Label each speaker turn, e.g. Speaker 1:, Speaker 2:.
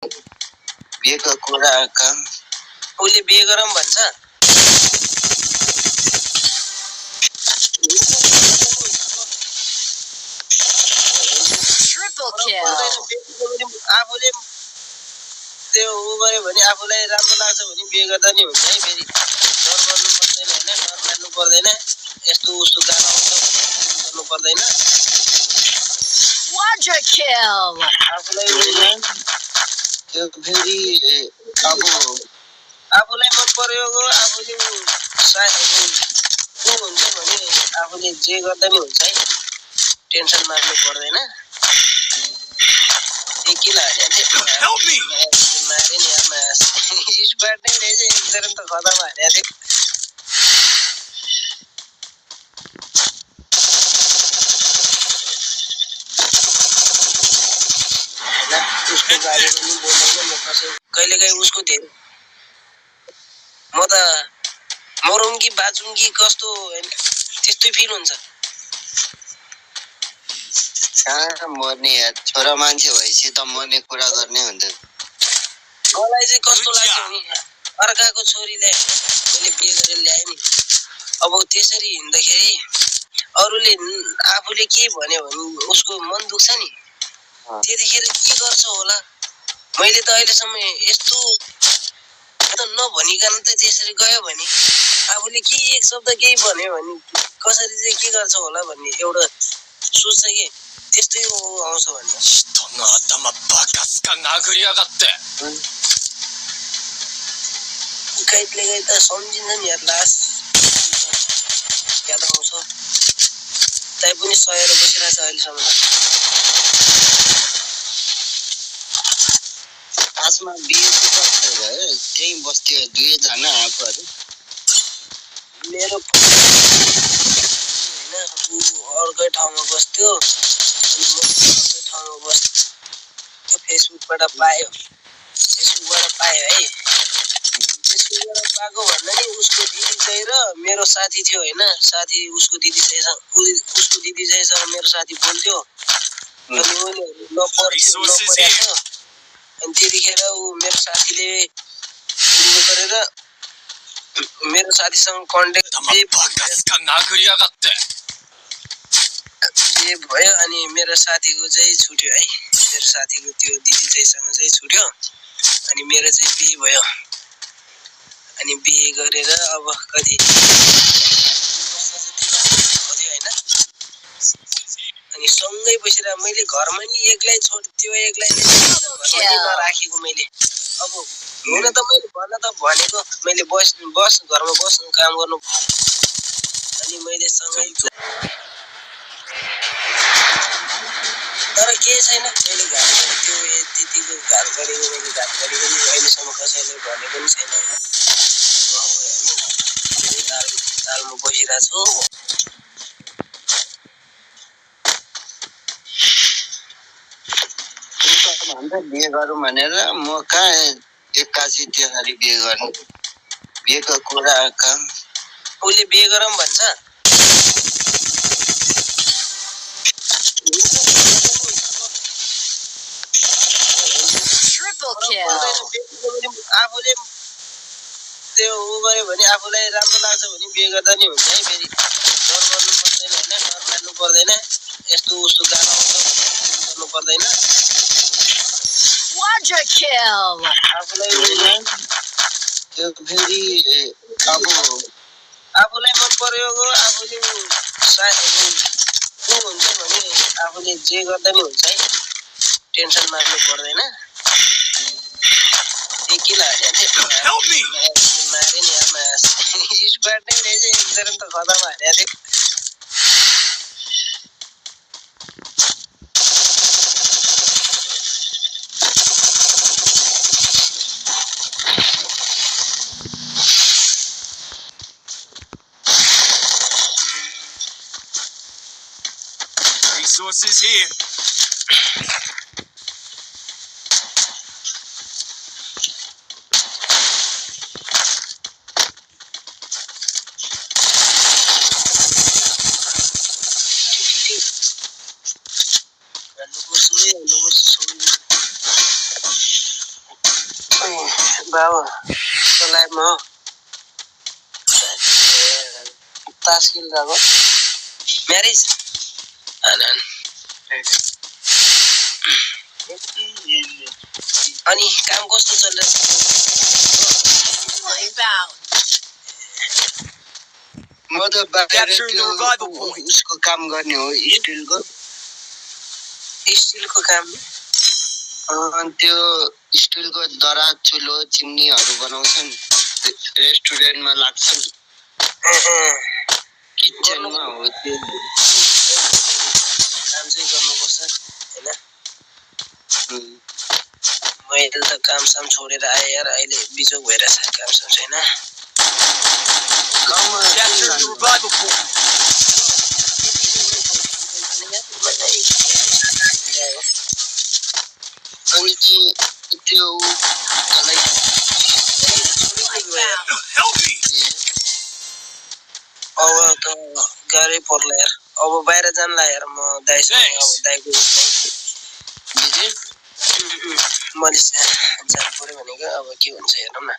Speaker 1: बिहेको कुरा उसले बिहे गरौँ भन्छ। आफूले त्यो उ गर्यो भने आफूलाई राम्रो लाग्छ भने बिहे गर्दा नि हुन्छ है। फेरि डर गर्नु पर्दैन होइन, डर मान्नु पर्दैन, यस्तो उस्तो गाह्रो आउँछ गर्नु पर्दैन। आफूलाई त्यो फेरि अब आफूलाई मन पर्यो आफूले को हुन्छ भने आफूले जे गर्दा नि हुन्छ है, टेन्सन मार्नु पर्दैन। किन मारे नि स्क्वाड नै रहेछ, एकजना त खतम हालेको थियो। उसको बारेमा पनि बोल्दैन म कसै, कहिलेकाहीँ उसको धेरै म त मरौँ कि बाँचौँ कि कस्तो त्यस्तै फिल हुन्छ। कहाँ मर्ने यार, छोरा मान्छे भएपछि त मर्ने कुरा गर्ने हुन्छ। मलाई चाहिँ कस्तो लाग्छ भने अर्काको छोरीलाई मैले बिहे गरेर ल्याएँ नि, अब त्यसरी हिँड्दाखेरि अरूले आफूले के भन्यो भने उसको मन दुख्छ नि, त्यतिखेर के गर्छ होला। मैले त अहिलेसम्म यस्तो नभनिकन त त्यसरी गयो भने आफूले के एक शब्द केही भन्यो भने कसरी चाहिँ के गर्छ होला भन्ने एउटा सोच्छ कि त्यस्तै आउँछ भने। कहिलेकाहीँ त सम्झिन्छ नि यार, लास याद आउँछ। तै पनि सहेर बसिरहेछ अहिलेसम्म। खासमा बिहे कस्तो भयो, त्यही बस्थ्यो दुईजना आफूहरू। मेरो होइन ऊ अर्कै ठाउँमा बस्थ्यो अनि म अर्कै ठाउँमा बस्थ्यो। फेसबुकबाट पायो है। फेसबुकबाट पाएको भन्दा नि उसको दिदी चाहिँ र मेरो साथी थियो होइन, साथी उसको दिदी चाहिँसँग मेरो साथी बोल्थ्यो अनि उनीहरू नपरेको थियो। अनि त्यतिखेर ऊ मेरो साथीले गरेर मेरो साथीसँग कन्ट्याक्ट भयो अनि मेरो साथीको चाहिँ छुट्यो है। मेरो साथीको त्यो दिदी चाहिँसँग चाहिँ छुट्यो अनि मेरो चाहिँ बिहे भयो। अनि बिहे गरेर अब कति होइन, अनि सँगै बसेर मैले घरमा नि एक्लै छोड्थ्यो, एक्लै नराखेको मैले। अब हुन त मैले भन्न त भनेको मैले बस घरमा बस काम गर्नु, अनि मैले सँगै तर केही छैन। मैले घात त्यो त्यतिको घात गरेको मैले घात गरेको नि अहिलेसम्म कसैले भनेको पनि छैन। तालमा बसिरहेको छु। भन्छ बिहे गरौँ भनेर, म कहाँ एक्कासी त्यसरी बिहे गर्नु। बिहेको कुरा उसले बिहे गरौँ भन्छ। आफूले त्यो उ गर्यो भने आफूलाई राम्रो लाग्छ भने बिहे गर्दा नि हुन्छ है। फेरि डर गर्नु पर्दैन होइन, डर मान्नु पर्दैन, यस्तो उस्तो गाह्रो आउँछ गर्नु पर्दैन। आफूलाई त्यो फेरि अब आफूलाई मन पर्यो आफूले को हुन्छ भने आफूले जे गर्दा नि हुन्छ है, टेन्सन मार्नु पर्दैन। किन मारे नि स्क्वाड नै रहेछ, एकजना त खतम हालेको थियो।
Speaker 2: Resources here.
Speaker 1: बाबु लाइभमा हो तास खेलिरहेको म्यारेज अनि काम कस्तो चलिरहेछ म त बाहिर उसको काम गर्ने हो स्टिलको काम त्यो स्टिलको दरा चुलो चिम्नीहरू बनाउँछन् रेस्टुरेन्टमा लाग्छन् किचनमा हो त्यो काम चाहिँ गर्नुपर्छ हैन मैले त काम साम छोडेर आए यार अहिले बिजोग भइरहेछ काम साम छैन अनि त्यो अब त गाह्रै पर्ला यार अब बाहिर जानला यार म दाइसँग अब दाइको मैले जानु पर्यो भनेको अब के हुन्छ हेरौँ न